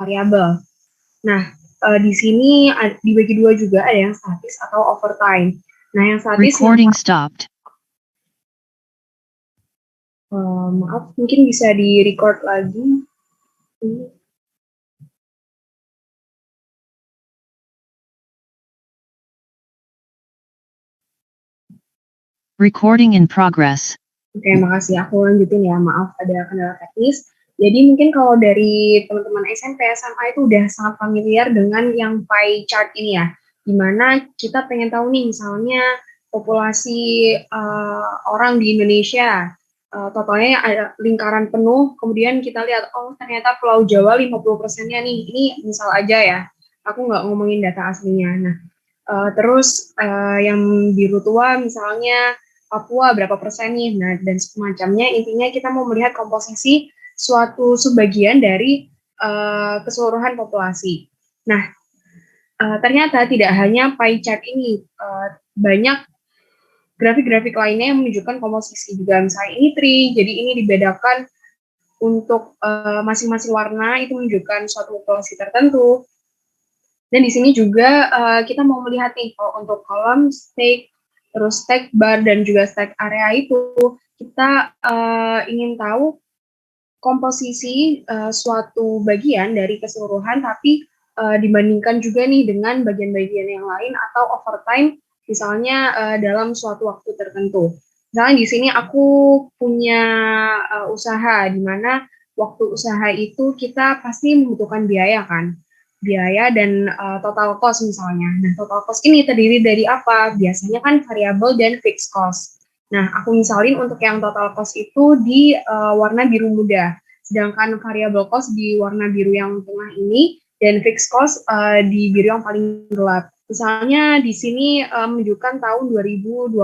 variabel. Nah, di sini dibagi dua juga, ada yang statis atau overtime. Nah, yang statis Recording stopped. maaf, mungkin bisa di-record lagi. Recording in progress. Oke, makasih. Aku lanjutin ya. Maaf, ada kendala teknis. Jadi mungkin kalau dari teman-teman SMP, SMA itu udah sangat familiar dengan yang pie chart ini ya. Dimana kita pengen tahu nih, misalnya populasi orang di Indonesia, totalnya ada lingkaran penuh, kemudian kita lihat, oh ternyata Pulau Jawa 50%-nya nih. Ini misal aja ya. Aku nggak ngomongin data aslinya. Nah, terus yang biru tua misalnya Papua berapa persen nih, nah dan semacamnya. Intinya kita mau melihat komposisi suatu sebagian dari keseluruhan populasi. Nah, ternyata tidak hanya pie chart ini, banyak grafik-grafik lainnya yang menunjukkan komposisi juga. Misalnya ini tree, jadi ini dibedakan untuk masing-masing warna itu menunjukkan suatu populasi tertentu. Dan di sini juga kita mau melihat nih, kalau untuk kolom, stack, terus stack bar, dan juga stack area itu, kita ingin tahu komposisi suatu bagian dari keseluruhan, tapi dibandingkan juga nih dengan bagian-bagian yang lain atau overtime, misalnya dalam suatu waktu tertentu. Misalnya di sini aku punya usaha, di mana waktu usaha itu kita pasti membutuhkan biaya kan, biaya dan total cost misalnya. Nah, total cost ini terdiri dari apa? Biasanya kan variabel dan fixed cost. Nah, aku misalin untuk yang total cost itu di warna biru muda, sedangkan variable cost di warna biru yang tengah ini, dan fixed cost di biru yang paling gelap. Misalnya di sini menunjukkan tahun 2020,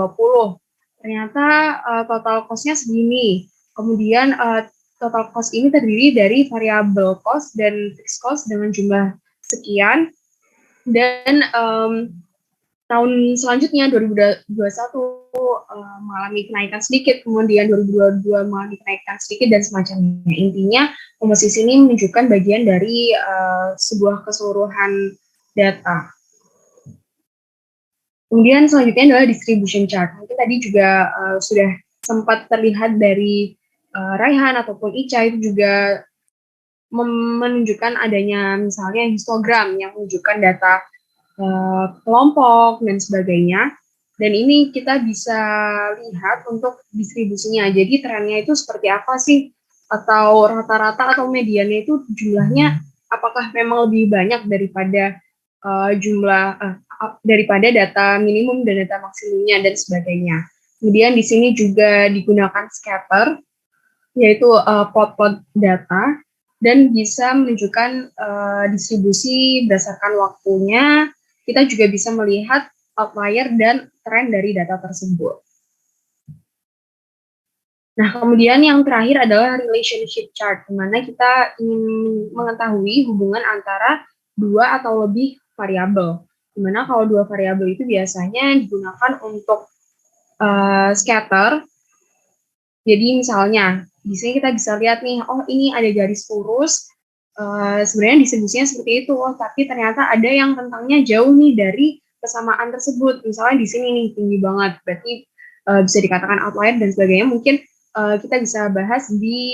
ternyata total cost-nya segini. Kemudian total cost ini terdiri dari variable cost dan fixed cost dengan jumlah sekian, dan tahun selanjutnya 2021 mengalami kenaikan sedikit, kemudian 2022 mengalami kenaikan sedikit, dan semacamnya. Intinya komposisi ini menunjukkan bagian dari sebuah keseluruhan data. Kemudian selanjutnya adalah distribution chart. Mungkin tadi juga sudah sempat terlihat dari Raihan ataupun Ica, itu juga menunjukkan adanya misalnya histogram yang menunjukkan data kelompok dan sebagainya. Dan ini kita bisa lihat untuk distribusinya. Jadi trennya itu seperti apa sih? Atau rata-rata atau mediannya itu jumlahnya apakah memang lebih banyak daripada daripada data minimum dan data maksimumnya dan sebagainya. Kemudian di sini juga digunakan scatter, yaitu plot-plot data, dan bisa menunjukkan distribusi berdasarkan waktunya. Kita juga bisa melihat outlier dan tren dari data tersebut. Nah, kemudian yang terakhir adalah relationship chart, di mana kita ingin mengetahui hubungan antara dua atau lebih variabel. Di mana kalau dua variabel itu biasanya digunakan untuk scatter. Jadi misalnya di sini kita bisa lihat nih, oh ini ada garis lurus, sebenarnya distribusinya seperti itu, oh tapi ternyata ada yang rentangnya jauh nih dari kesamaan tersebut. Misalnya di sini nih tinggi banget, berarti bisa dikatakan outlier dan sebagainya. Mungkin kita bisa bahas di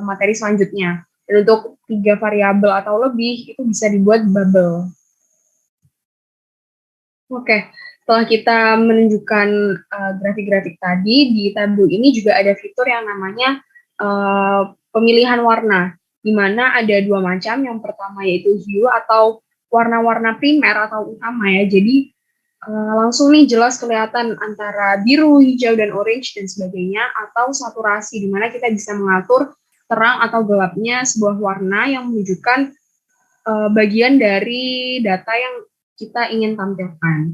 materi selanjutnya. Dan untuk 3 variabel atau lebih itu bisa dibuat bubble. Oke. Setelah kita menunjukkan grafik-grafik tadi, di tabel ini juga ada fitur yang namanya pemilihan warna, di mana ada dua macam. Yang pertama yaitu hue atau warna-warna primer atau utama ya. Jadi langsung nih jelas kelihatan antara biru, hijau, dan orange dan sebagainya, atau saturasi, di mana kita bisa mengatur terang atau gelapnya sebuah warna yang menunjukkan bagian dari data yang kita ingin tampilkan.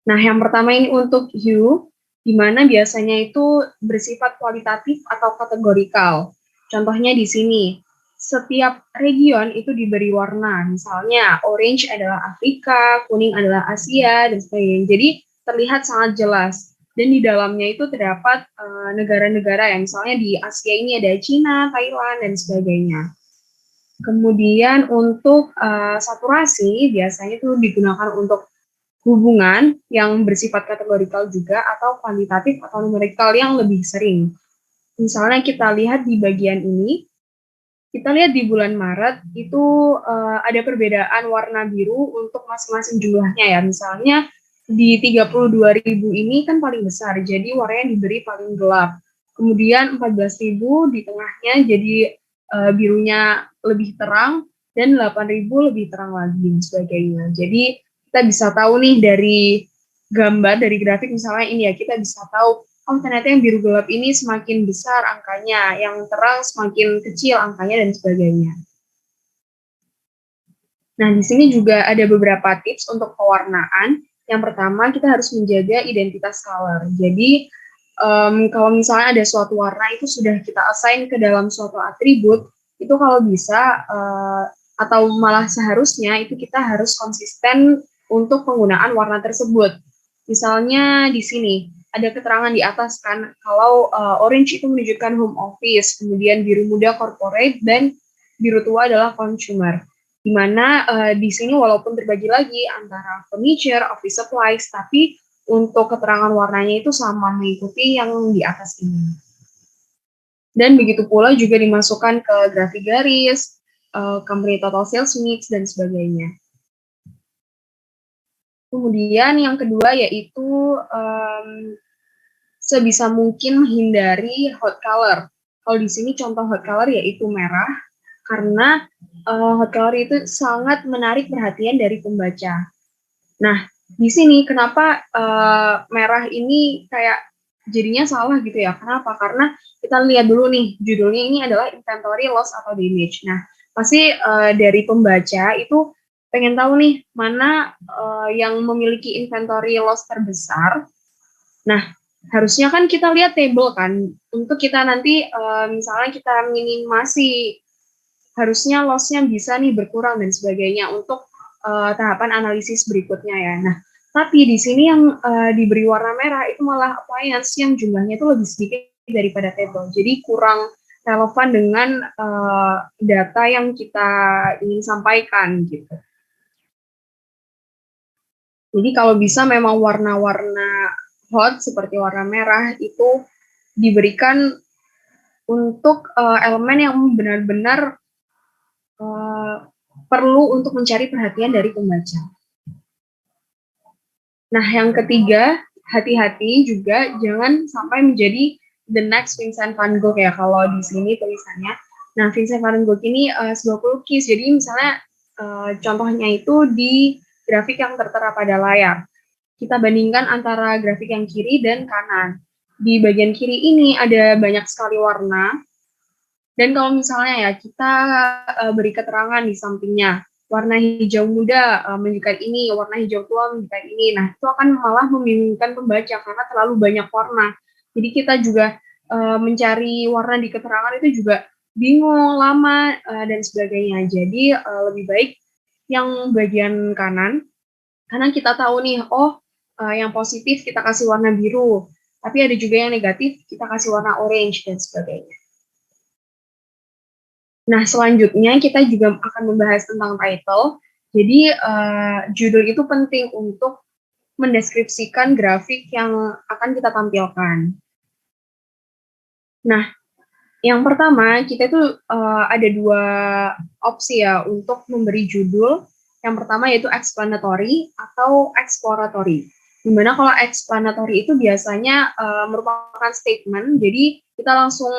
Nah, yang pertama ini untuk hue, di mana biasanya itu bersifat kualitatif atau kategorikal. Contohnya di sini, setiap region itu diberi warna. Misalnya, orange adalah Afrika, kuning adalah Asia, dan sebagainya. Jadi, terlihat sangat jelas. Dan di dalamnya itu terdapat negara-negara yang misalnya di Asia ini ada Cina, Thailand, dan sebagainya. Kemudian untuk saturasi biasanya itu digunakan untuk hubungan yang bersifat kategorikal juga atau kuantitatif atau numerikal yang lebih sering. Misalnya kita lihat di bagian ini, kita lihat di bulan Maret itu ada perbedaan warna biru untuk masing-masing jumlahnya ya. Misalnya di 32.000 ini kan paling besar, jadi warnanya diberi paling gelap. Kemudian 14.000 di tengahnya jadi birunya lebih terang dan 8.000 lebih terang lagi dan sebagainya. Jadi kita bisa tahu nih dari gambar, dari grafik misalnya ini ya, kita bisa tahu oh ternyata yang biru gelap ini semakin besar angkanya, yang terang semakin kecil angkanya dan sebagainya. Nah, di sini juga ada beberapa tips untuk pewarnaan. Yang pertama, kita harus menjaga identitas color. Jadi, kalau misalnya ada suatu warna itu sudah kita assign ke dalam suatu atribut, itu kalau bisa, atau malah seharusnya itu kita harus konsisten untuk penggunaan warna tersebut. Misalnya di sini, ada keterangan di atas kan, kalau orange itu menunjukkan home office, kemudian biru muda corporate, dan biru tua adalah consumer. Di mana di sini walaupun terbagi lagi antara furniture, office supplies, tapi untuk keterangan warnanya itu sama mengikuti yang di atas ini. Dan begitu pula juga dimasukkan ke grafik garis, company total sales mix, dan sebagainya. Kemudian yang kedua yaitu sebisa mungkin menghindari hot color. Kalau di sini contoh hot color yaitu merah, karena hot color itu sangat menarik perhatian dari pembaca. Nah, di sini kenapa merah ini kayak jadinya salah gitu ya? Kenapa? Karena kita lihat dulu nih, judulnya ini adalah inventory loss atau damage. Nah, pasti dari pembaca itu pengen tahu nih mana yang memiliki inventory loss terbesar. Nah, harusnya kan kita lihat table kan, untuk kita nanti misalnya kita minimasi, harusnya loss-nya bisa nih berkurang dan sebagainya untuk tahapan analisis berikutnya ya. Nah, tapi di sini yang diberi warna merah itu malah appliance yang jumlahnya itu lebih sedikit daripada table. Jadi kurang relevan dengan data yang kita ingin sampaikan gitu. Jadi kalau bisa memang warna-warna hot seperti warna merah itu diberikan untuk elemen yang benar-benar perlu untuk mencari perhatian dari pembaca. Nah, yang ketiga, hati-hati juga jangan sampai menjadi the next Vincent van Gogh ya, kalau di sini tulisannya. Nah, Vincent van Gogh ini sebuah pelukis, jadi misalnya contohnya itu di grafik yang tertera pada layar. Kita bandingkan antara grafik yang kiri dan kanan. Di bagian kiri ini ada banyak sekali warna, dan kalau misalnya ya kita beri keterangan di sampingnya, warna hijau muda menunjukkan ini, warna hijau tua menunjukkan ini. Nah, itu akan malah membingungkan pembaca karena terlalu banyak warna. Jadi kita juga mencari warna di keterangan itu juga bingung, lama, dan sebagainya. Jadi lebih baik yang bagian kanan, karena kita tahu nih, oh yang positif kita kasih warna biru, tapi ada juga yang negatif, kita kasih warna orange, dan sebagainya. Nah, selanjutnya kita juga akan membahas tentang title. Jadi, judul itu penting untuk mendeskripsikan grafik yang akan kita tampilkan. Nah, yang pertama, kita itu ada dua opsi ya untuk memberi judul. Yang pertama yaitu explanatory atau exploratory. Dimana kalau explanatory itu biasanya merupakan statement, jadi kita langsung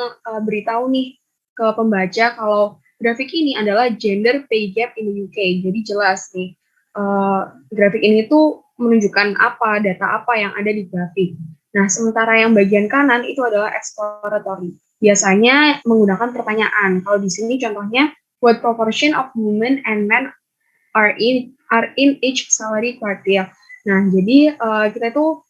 beritahu nih ke pembaca kalau grafik ini adalah gender pay gap in the UK. Jadi jelas nih, grafik ini tuh menunjukkan apa, data apa yang ada di grafik. Nah, sementara yang bagian kanan itu adalah exploratory. Biasanya menggunakan pertanyaan. Kalau di sini contohnya, what proportion of women and men are in each salary quartile. Nah, jadi kita itu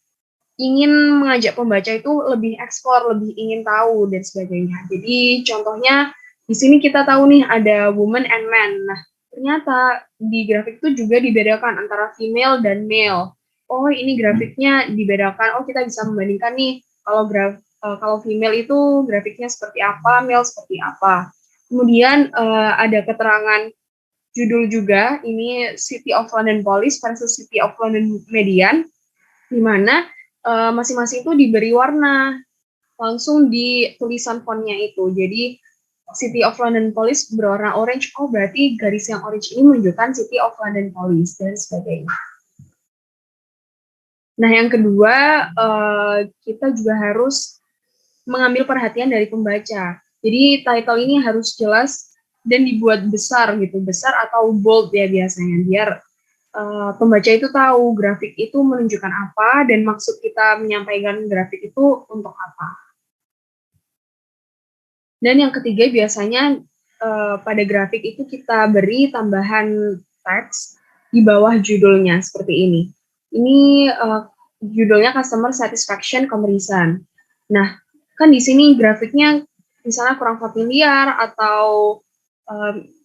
ingin mengajak pembaca itu lebih eksplor, lebih ingin tahu dan sebagainya. Jadi contohnya di sini kita tahu nih ada woman and man. Nah, ternyata di grafik itu juga dibedakan antara female dan male. Oh, ini grafiknya dibedakan. Oh, kita bisa membandingkan nih kalau kalau female itu grafiknya seperti apa, male seperti apa. Kemudian ada keterangan judul juga, ini City of London Police versus City of London Median, di mana masing-masing itu diberi warna langsung di tulisan fontnya itu. Jadi City of London Police berwarna orange, oh berarti garis yang orange ini menunjukkan City of London Police dan sebagainya. Nah, yang kedua, kita juga harus mengambil perhatian dari pembaca. Jadi title ini harus jelas dan dibuat besar gitu, besar atau bold ya biasanya, biar pembaca itu tahu grafik itu menunjukkan apa dan maksud kita menyampaikan grafik itu untuk apa. Dan yang ketiga biasanya pada grafik itu kita beri tambahan teks di bawah judulnya seperti ini. Ini judulnya Customer Satisfaction Comparison. Nah, kan di sini grafiknya misalnya kurang familiar atau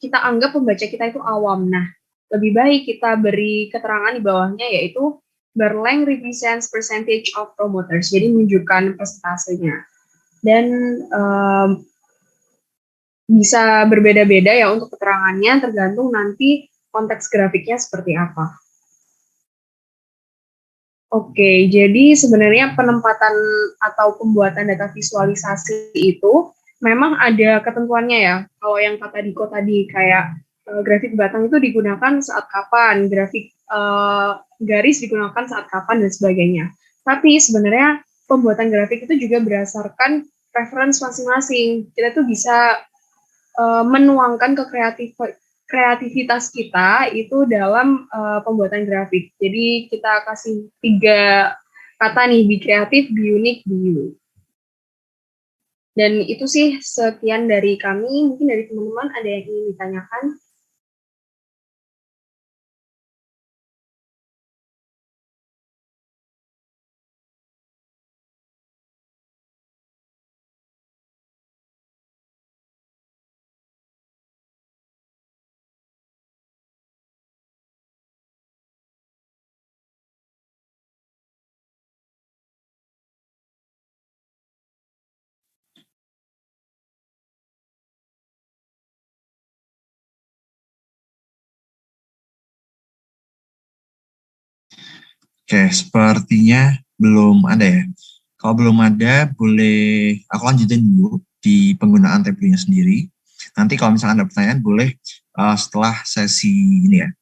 kita anggap pembaca kita itu awam. Nah, lebih baik kita beri keterangan di bawahnya yaitu Berleng represents percentage of promoters, jadi menunjukkan persentasenya. Dan bisa berbeda-beda ya untuk keterangannya, tergantung nanti konteks grafiknya seperti apa. Oke, jadi sebenarnya penempatan atau pembuatan data visualisasi itu memang ada ketentuannya ya. Kalau yang kata Diko tadi kayak grafik batang itu digunakan saat kapan, grafik garis digunakan saat kapan dan sebagainya. Tapi sebenarnya pembuatan grafik itu juga berdasarkan preference masing-masing. Kita tuh bisa menuangkan kreativitas kita itu dalam pembuatan grafik. Jadi kita kasih 3 kata nih, be kreatif, be unique, be you. Dan itu sih sekian dari kami. Mungkin dari teman-teman ada yang ingin ditanyakan? Oke, sepertinya belum ada ya. Kalau belum ada, boleh aku lanjutin dulu di penggunaan tabelnya sendiri. Nanti kalau misalkan ada pertanyaan, boleh setelah sesi ini ya.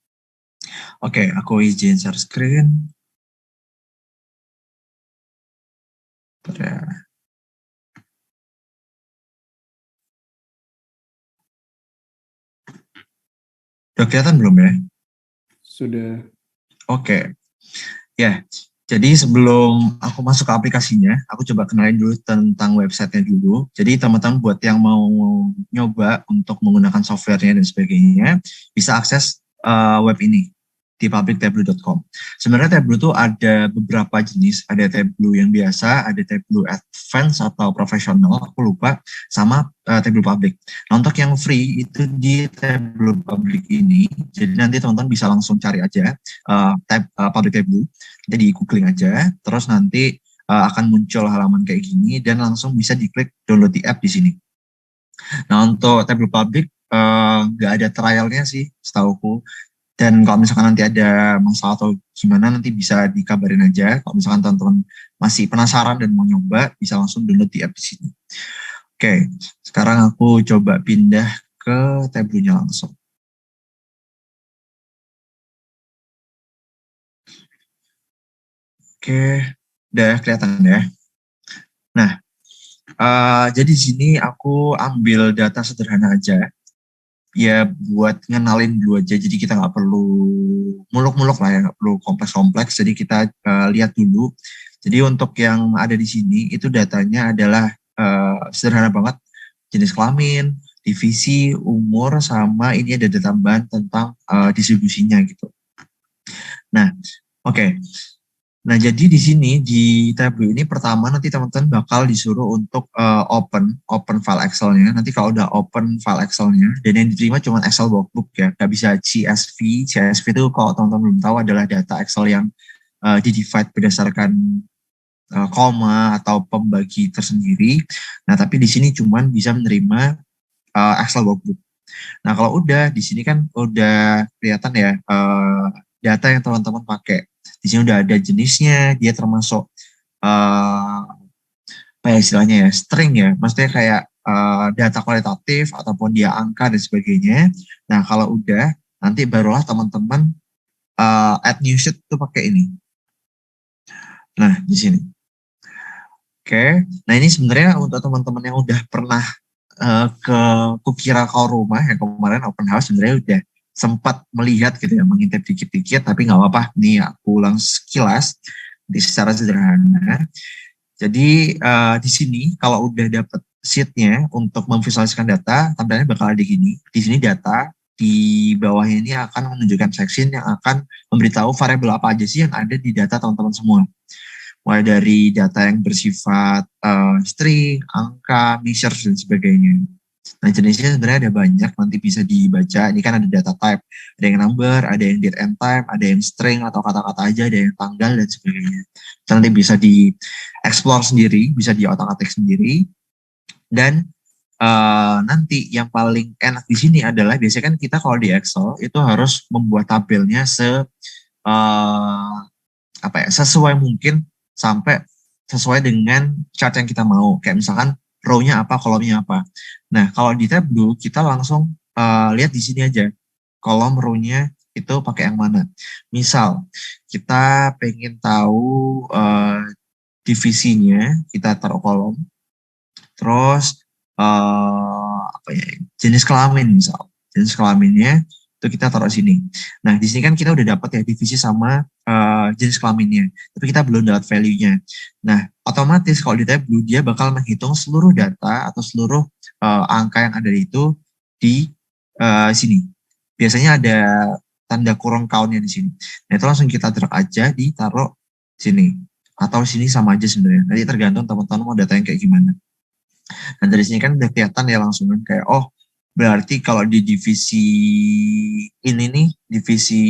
Oke, aku izin share screen. Udah kelihatan belum ya? Sudah. Oke. Ya, jadi sebelum aku masuk ke aplikasinya, aku coba kenalin dulu tentang websitenya dulu. Jadi teman-teman buat yang mau nyoba untuk menggunakan softwarenya dan sebagainya, bisa akses web ini di publictableau.com. Sebenarnya Tableau itu ada beberapa jenis, ada Tableau yang biasa, ada Tableau Advanced atau profesional, aku lupa, sama Tableau Public. Nah, untuk yang free itu di Tableau Public ini, jadi nanti teman-teman bisa langsung cari aja Public Tableau, jadi di googling aja, terus nanti akan muncul halaman kayak gini dan langsung bisa diklik download di app di sini. Nah, untuk Tableau Public nggak ada trialnya sih setauku. Dan kalau misalkan nanti ada masalah atau gimana, nanti bisa dikabarin aja. Kalau misalkan teman-teman masih penasaran dan mau nyoba, bisa langsung download di app di sini. Oke, sekarang aku coba pindah ke Tableau-nya langsung. Oke, udah kelihatan ya. Nah, jadi di sini aku ambil data sederhana aja. Ya buat ngenalin dulu aja, jadi kita nggak perlu muluk-muluk lah ya, nggak perlu kompleks-kompleks, jadi kita lihat dulu. Jadi untuk yang ada di sini itu datanya adalah sederhana banget, jenis kelamin, divisi, umur, sama ini ada data tambahan tentang distribusinya gitu. Nah, oke. Nah, jadi di sini di Tableau ini pertama nanti teman-teman bakal disuruh untuk open file Excel-nya. Nanti kalau udah open file Excel-nya dan yang diterima cuma Excel workbook ya, nggak bisa CSV. CSV itu kalau teman-teman belum tahu adalah data Excel yang di-divide berdasarkan koma atau pembagi tersendiri. Nah, tapi di sini cuma bisa menerima Excel workbook. Nah, kalau udah di sini kan udah kelihatan ya data yang teman-teman pakai. Di sini udah ada jenisnya, dia termasuk apa ya istilahnya ya, string ya. Maksudnya kayak data kualitatif ataupun dia angka dan sebagainya. Nah, kalau udah nanti barulah teman-teman add new sheet itu pakai ini. Nah, di sini. Oke. Nah, ini sebenarnya untuk teman-teman yang udah pernah ke Kukira Kau Rumah yang kemarin open house sebenarnya udah sempat melihat gitu ya, mengintip dikit-dikit, tapi nggak apa-apa. Nih aku ulang sekilas di secara sederhana. Jadi di sini kalau udah dapet sheet-nya untuk memvisualisasikan data, tampilannya bakal ada gini. Di sini data, di bawahnya ini akan menunjukkan section yang akan memberitahu variabel apa aja sih yang ada di data teman-teman semua. Mulai dari data yang bersifat string, angka, measures, dan sebagainya. Nah, jenisnya sebenarnya ada banyak, nanti bisa dibaca. Ini kan ada data type, ada yang number, ada yang date and time, ada yang string atau kata-kata aja, ada yang tanggal, dan sebagainya. Nanti bisa di-explore sendiri, bisa di otak-atik sendiri. Dan nanti yang paling enak di sini adalah, biasanya kan kita kalau di Excel, itu harus membuat tabelnya sesuai mungkin sampai sesuai dengan chart yang kita mau. Kayak misalkan row-nya apa, kolomnya apa. Nah, kalau di Tableau kita langsung lihat di sini aja. Kolom row-nya itu pakai yang mana. Misal, kita pengen tahu divisinya, kita taruh kolom. Terus jenis kelamin misal. Jenis kelaminnya itu kita taruh sini. Nah, di sini kan kita udah dapat ya divisi sama jenis kelaminnya, tapi kita belum dapat value-nya. Nah, otomatis kalau di Tableau dia bakal menghitung seluruh data atau seluruh angka yang ada itu di sini. Biasanya ada tanda kurung count-nya di sini. Nah, itu langsung kita drag aja ditaruh sini. Atau sini sama aja sebenarnya. Nanti tergantung teman-teman mau data yang kayak gimana. Nah, dari sini kan udah kelihatan ya langsung kan kayak, oh berarti kalau di divisi ini nih, divisi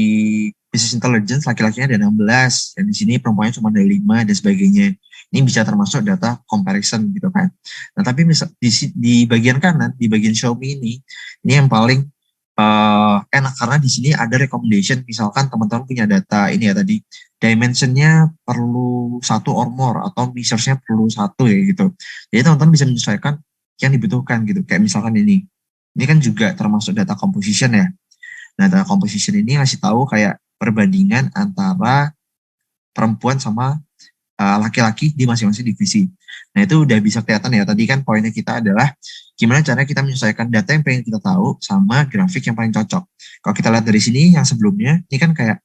business intelligence laki-lakinya ada 16, dan di sini perempuannya cuma ada 5 dan sebagainya. Ini bisa termasuk data comparison gitu kan. Nah, tapi misal di bagian kanan, di bagian show me ini yang paling enak karena di sini ada recommendation. Misalkan teman-teman punya data ini ya tadi, dimensionnya perlu 1 or more atau measuresnya perlu 1 ya gitu. Jadi teman-teman bisa menyesuaikan yang dibutuhkan gitu. Kayak misalkan ini kan juga termasuk data composition ya. Nah, data composition ini ngasih tahu kayak perbandingan antara perempuan sama laki-laki di masing-masing divisi. Nah, itu udah bisa kelihatan ya. Tadi kan poinnya kita adalah gimana caranya kita menyesuaikan data yang pengen kita tahu sama grafik yang paling cocok. Kalau kita lihat dari sini yang sebelumnya, ini kan kayak,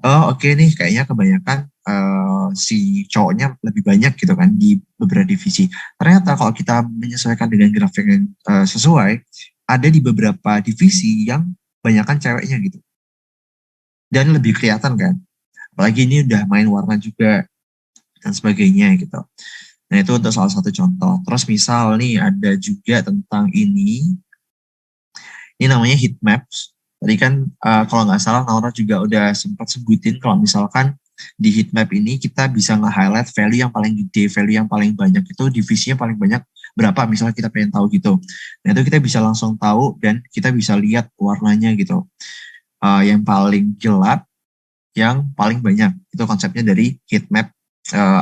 oh oke nih kayaknya kebanyakan si cowoknya lebih banyak gitu kan di beberapa divisi. Ternyata kalau kita menyesuaikan dengan grafik yang sesuai, ada di beberapa divisi yang banyakkan ceweknya gitu. Dan lebih kelihatan kan. Apalagi ini udah main warna juga dan sebagainya gitu. Nah, itu untuk salah satu contoh. Terus misal nih ada juga tentang ini namanya heat maps. Tadi kan kalau nggak salah Naura juga udah sempat sebutin kalau misalkan di heat map ini kita bisa nge-highlight value yang paling gede, value yang paling banyak itu divisinya paling banyak berapa, misalnya kita pengen tahu gitu. Nah, itu kita bisa langsung tahu dan kita bisa lihat warnanya gitu. Yang paling gelap, yang paling banyak. Itu konsepnya dari heat map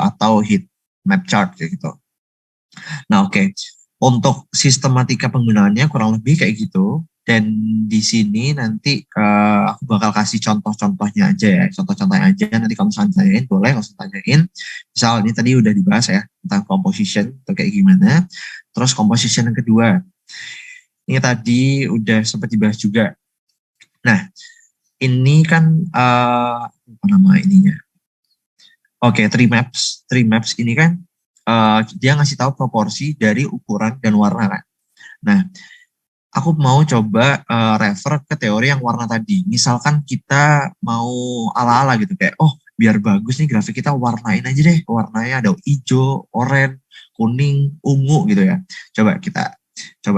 atau heat map chart gitu. Nah, oke. Untuk sistematika penggunaannya kurang lebih kayak gitu. Dan di sini nanti aku bakal kasih contoh-contohnya aja ya. Contoh-contohnya aja. Nanti kalau misalnya tanyain, boleh langsung tanyain. Misal ini tadi udah dibahas ya tentang composition atau kayak gimana. Terus composition yang kedua. Ini tadi udah sempat dibahas juga. Nah, ini kan apa nama ininya? Oke, tree maps. Tree maps ini kan dia ngasih tahu proporsi dari ukuran dan warna kan. Nah, aku mau coba refer ke teori yang warna tadi. Misalkan kita mau ala-ala gitu kayak, oh biar bagus nih grafik kita warnain aja deh. Warnanya ada hijau, oranye, kuning, ungu gitu ya. Coba.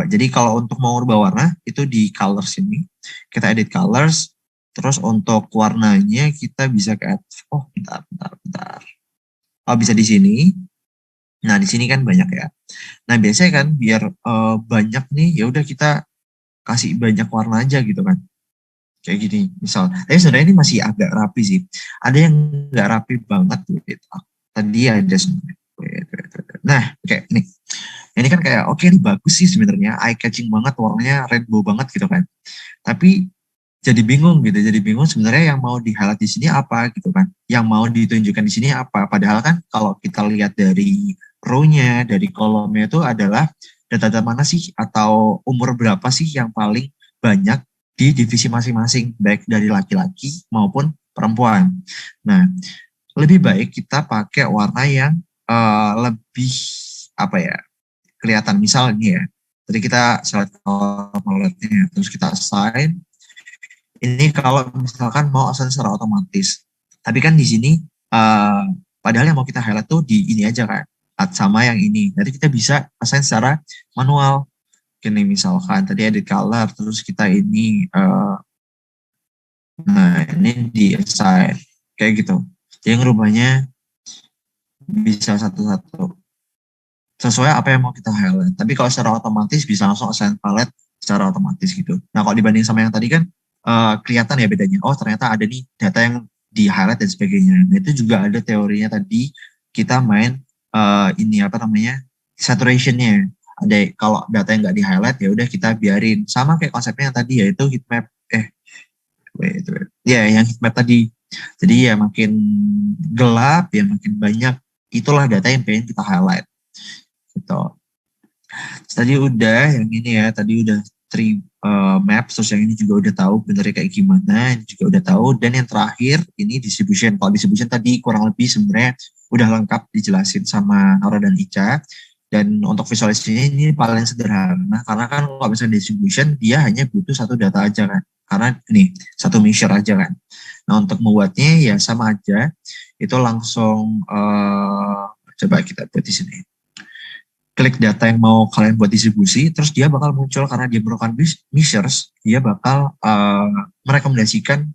Jadi kalau untuk mau rubah warna itu di colors ini. Kita edit colors. Terus untuk warnanya kita bisa ke oh bentar. Oh bisa di sini. Nah, di sini kan banyak ya. Nah, biasanya kan biar banyak nih, ya udah kita kasih banyak warna aja gitu kan. Kayak gini, misal. Tapi sebenarnya ini masih agak rapi sih. Ada yang nggak rapi banget gitu. Tadi ada sebenarnya. Nah, kayak ini. Ini kan kayak oke ini bagus sih sebenarnya, eye catching banget, warnanya rainbow banget gitu kan. Tapi jadi bingung gitu, jadi bingung sebenarnya yang mau di highlight di sini apa gitu kan. Yang mau ditunjukkan di sini apa. Padahal kan kalau kita lihat dari row-nya, dari kolomnya itu adalah data-data mana sih atau umur berapa sih yang paling banyak di divisi masing-masing, baik dari laki-laki maupun perempuan. Nah, lebih baik kita pakai warna yang lebih apa ya, kelihatan. Misalnya ya, tadi kita select color palette-nya, terus kita assign. Ini kalau misalkan mau assign secara otomatis. Tapi kan di sini, uh, padahal yang mau kita highlight tuh di ini aja kan, sama yang ini. Nanti kita bisa assign secara manual. Ini misalkan tadi edit color, terus kita ini, nah ini di assign. Kayak gitu. Jadi ngerubahnya bisa satu-satu sesuai apa yang mau kita highlight. Tapi kalau secara otomatis bisa langsung assign palette secara otomatis gitu. Nah kalau dibanding sama yang tadi kan kelihatan ya bedanya. Oh ternyata ada nih data yang di highlight dan sebagainya. Nah itu juga ada teorinya tadi kita main ini apa namanya saturationnya. Ada kalau data yang nggak di highlight ya udah kita biarin. Sama kayak konsepnya yang tadi yaitu heat map. Wait. Ya yang heat map tadi. Jadi ya makin gelap ya makin banyak itulah data yang pengen kita highlight gitu. Tadi udah yang ini ya, tadi udah three maps, terus yang ini juga udah tahu benernya kayak gimana, ini juga udah tahu. Dan yang terakhir ini distribution. Kalau distribution tadi kurang lebih sebenarnya udah lengkap dijelasin sama Nora dan Ica. Dan untuk visualisasinya ini paling sederhana, karena kan kalau misalnya distribution dia hanya butuh satu data aja kan. Karena ini satu measure aja kan. Nah untuk membuatnya ya sama aja, itu langsung coba kita buat di sini, klik data yang mau kalian buat distribusi, terus dia bakal muncul karena dia merupakan measures, dia bakal merekomendasikan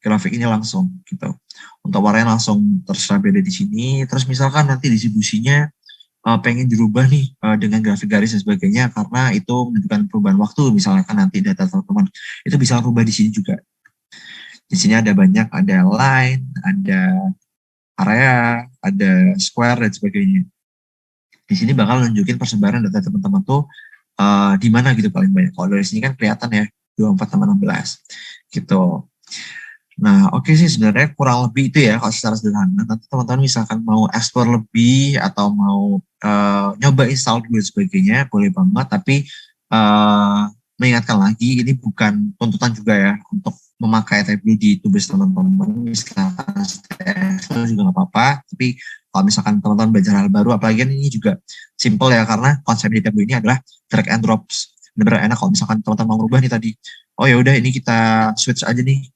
grafik ini langsung gitu. Untuk warnanya langsung terserah beda di sini. Terus misalkan nanti distribusinya pengen dirubah nih dengan grafik garis dan sebagainya karena itu menunjukkan perubahan waktu, misalnya kan nanti data teman-teman itu bisa rubah di sini juga. Di sini ada banyak, ada line, ada area, ada square dan sebagainya. Di sini bakal nunjukin persebaran data teman-teman tuh di mana gitu paling banyak. Kalau dari sini kan kelihatan ya 24 tambah 16 gitu. Nah oke sih sebenarnya kurang lebih itu ya kalau secara sederhana. Nanti teman-teman misalkan mau explore lebih atau mau nyoba install dulu dan sebagainya boleh banget. Tapi mengingatkan lagi ini bukan tuntutan juga ya untuk memakai tableau di tubes teman-teman. Misalkan stay juga nggak apa-apa. Tapi kalau misalkan teman-teman belajar hal baru, apalagi kan ini juga simple ya, karena konsep di tableau ini adalah drag and drops. Bener-bener enak kalau misalkan teman-teman mau merubah nih tadi. Oh ya udah ini kita switch aja nih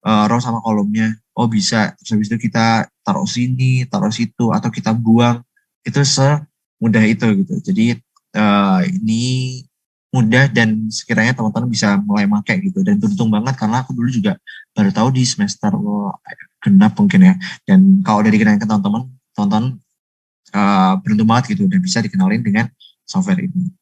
row sama kolomnya. Oh bisa. Terus habis itu kita taruh sini, taruh situ, atau kita buang. Itu semudah itu gitu. Jadi ini mudah dan sekiranya teman-teman bisa mulai pakai gitu. Dan beruntung banget karena aku dulu juga baru tahu di semester genap mungkin ya. Dan kalau dari kenangan ke teman-teman, teman-teman beruntung banget gitu dan bisa dikenalin dengan software ini.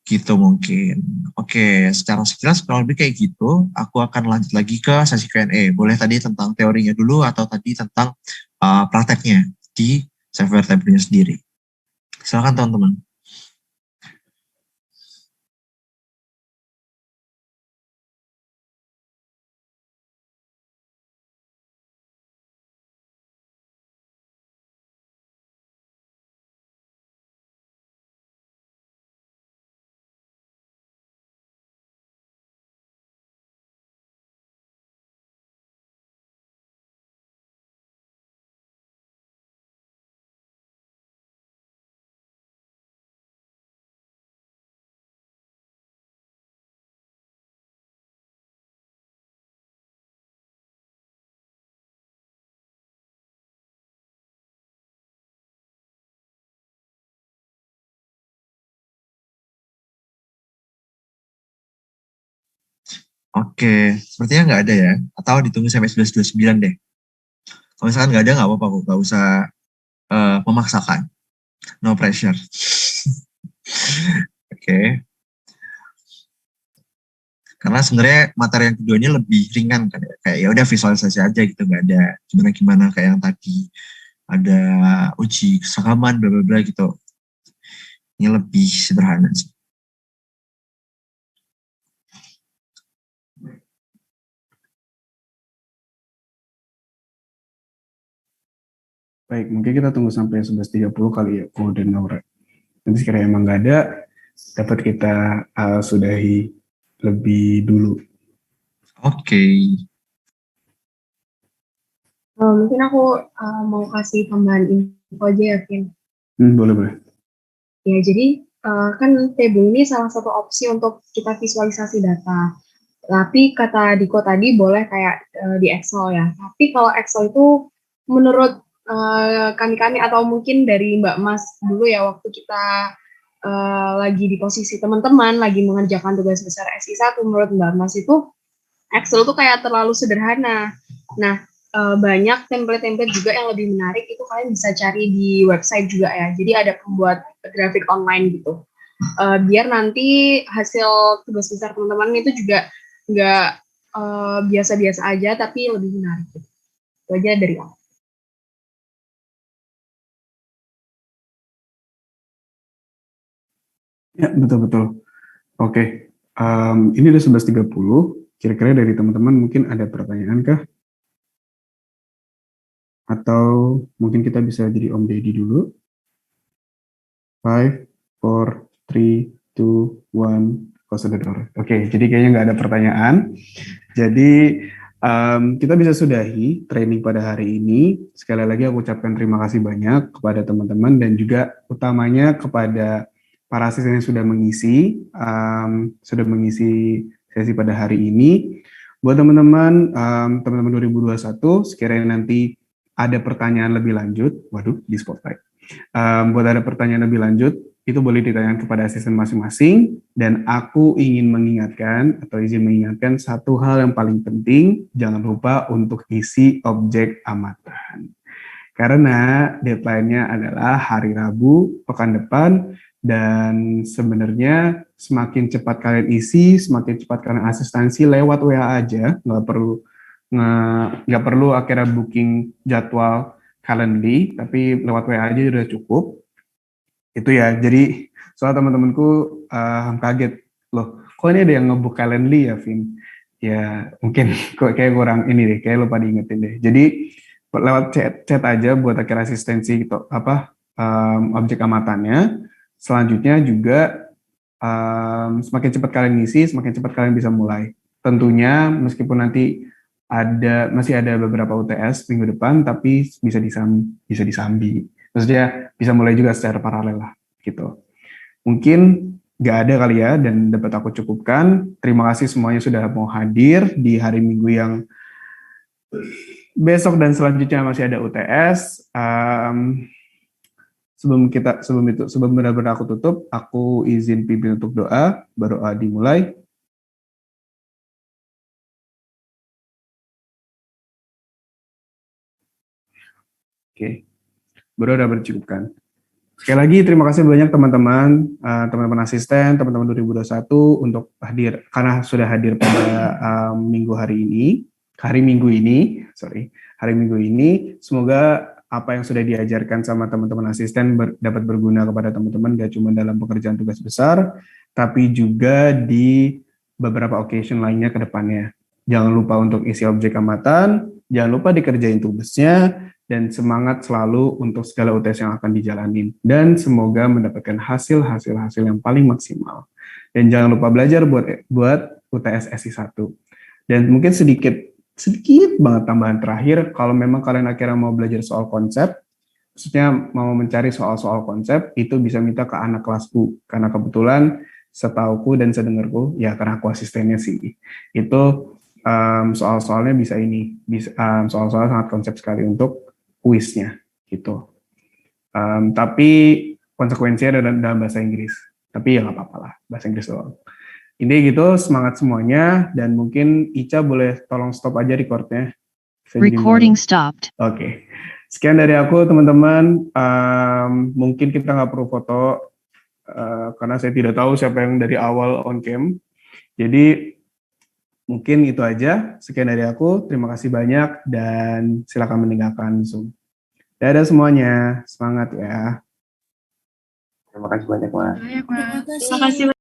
Gitu mungkin. Oke, secara sekilas kurang lebih kayak gitu. Aku akan lanjut lagi ke sesi Q&A. Boleh tadi tentang teorinya dulu atau tadi tentang prakteknya di software tabletnya sendiri. Silakan teman-teman. Oke, sepertinya nggak ada ya. Atau ditunggu sampai 11.29 deh. Kalau misalkan nggak ada, nggak apa-apa kok. Nggak usah memaksakan. No pressure. Oke. Karena sebenarnya materi yang kedua ini lebih ringan kan ya. Kayak ya udah visualisasi aja gitu, nggak ada gimana-gimana kayak yang tadi ada uji kesakaman bla bla bla gitu. Ini lebih sederhana sih. Baik, mungkin kita tunggu sampai 11.30 kali ya, Ko dan Naura. Nanti sekiranya emang nggak ada, dapat kita sudahi lebih dulu. Oke. Mungkin aku mau kasih tambahan info aja ya, Vin. Boleh. Ya, jadi kan table ini salah satu opsi untuk kita visualisasi data. Tapi kata Diko tadi boleh kayak di Excel ya. Tapi kalau Excel itu menurut kami atau mungkin dari Mbak Mas dulu ya, waktu kita lagi di posisi teman-teman lagi mengerjakan tugas besar SI1, menurut Mbak Mas itu Excel tuh kayak terlalu sederhana. Nah, banyak template-template juga yang lebih menarik, itu kalian bisa cari di website juga ya. Jadi ada pembuat grafik online gitu. Biar nanti hasil tugas besar teman-teman itu juga nggak biasa-biasa aja, tapi lebih menarik. Gitu. Itu aja dari aku. Ya, betul. Oke, ini udah 11.30. Kira-kira dari teman-teman mungkin ada pertanyaan kah? Atau mungkin kita bisa jadi Om Deddy dulu. 5, 4, 3, 2, 1, close the door. Oke, jadi kayaknya nggak ada pertanyaan. Jadi kita bisa sudahi training pada hari ini. Sekali lagi aku ucapkan terima kasih banyak kepada teman-teman dan juga utamanya kepada para asisten yang sudah mengisi sesi pada hari ini. Buat teman-teman 2021, sekiranya nanti ada pertanyaan lebih lanjut, waduh di spotlight. Buat ada pertanyaan lebih lanjut, itu boleh ditanyakan kepada asisten masing-masing, dan aku ingin mengingatkan atau izin mengingatkan satu hal yang paling penting, jangan lupa untuk isi objek amatan. Karena deadline-nya adalah hari Rabu pekan depan, dan sebenarnya semakin cepat kalian isi, semakin cepat kalian asistensi lewat WA aja, nggak perlu akhirnya booking jadwal Calendly, tapi lewat WA aja udah cukup. Itu ya, jadi soal teman-temanku kaget, loh kok ini ada yang nge-book Calendly ya, Vin? Ya mungkin kok kayak kurang ini deh, kayak lupa diingetin deh. Jadi lewat chat aja buat akhir asistensi gitu, objek amatannya. Selanjutnya juga semakin cepat kalian ngisi, semakin cepat kalian bisa mulai. Tentunya meskipun nanti masih ada beberapa UTS minggu depan, tapi bisa disambi. Maksudnya bisa mulai juga secara paralel lah gitu. Mungkin nggak ada kali ya, dan dapat aku cukupkan. Terima kasih semuanya sudah mau hadir di hari Minggu yang besok dan selanjutnya masih ada UTS. Sebelum benar-benar aku tutup, aku izin pimpin untuk doa, baru dimulai. Oke, baru udah bercukupkan. Sekali lagi terima kasih banyak teman-teman asisten, teman-teman 2021 untuk hadir, karena sudah hadir pada hari Minggu ini. Semoga apa yang sudah diajarkan sama teman-teman asisten dapat berguna kepada teman-teman, gak cuma dalam pekerjaan tugas besar, tapi juga di beberapa occasion lainnya ke depannya. Jangan lupa untuk isi objek amatan, jangan lupa dikerjain tugasnya, dan semangat selalu untuk segala UTS yang akan dijalanin. Dan semoga mendapatkan hasil yang paling maksimal. Dan jangan lupa belajar buat UTS SI1. Dan mungkin sedikit banget tambahan terakhir, kalau memang kalian akhirnya mau belajar soal konsep, maksudnya mau mencari soal-soal konsep, itu bisa minta ke anak kelasku. Karena kebetulan setauku dan sedengarku, ya karena aku asistennya sih, itu soal-soalnya soal-soal sangat konsep sekali untuk kuisnya gitu. Tapi konsekuensinya ada dalam bahasa Inggris. Tapi ya nggak apa-apa lah, bahasa Inggris doang. Ini gitu, semangat semuanya, dan mungkin Ica boleh tolong stop aja recordnya. Recording stopped. Oke. Sekian dari aku teman-teman. Mungkin kita nggak perlu foto karena saya tidak tahu siapa yang dari awal on cam. Jadi Mungkin itu aja. Sekian dari aku. Terima kasih banyak dan silakan meninggalkan Zoom. Dadah semuanya. Semangat ya. Terima kasih banyak, Mas. Terima kasih.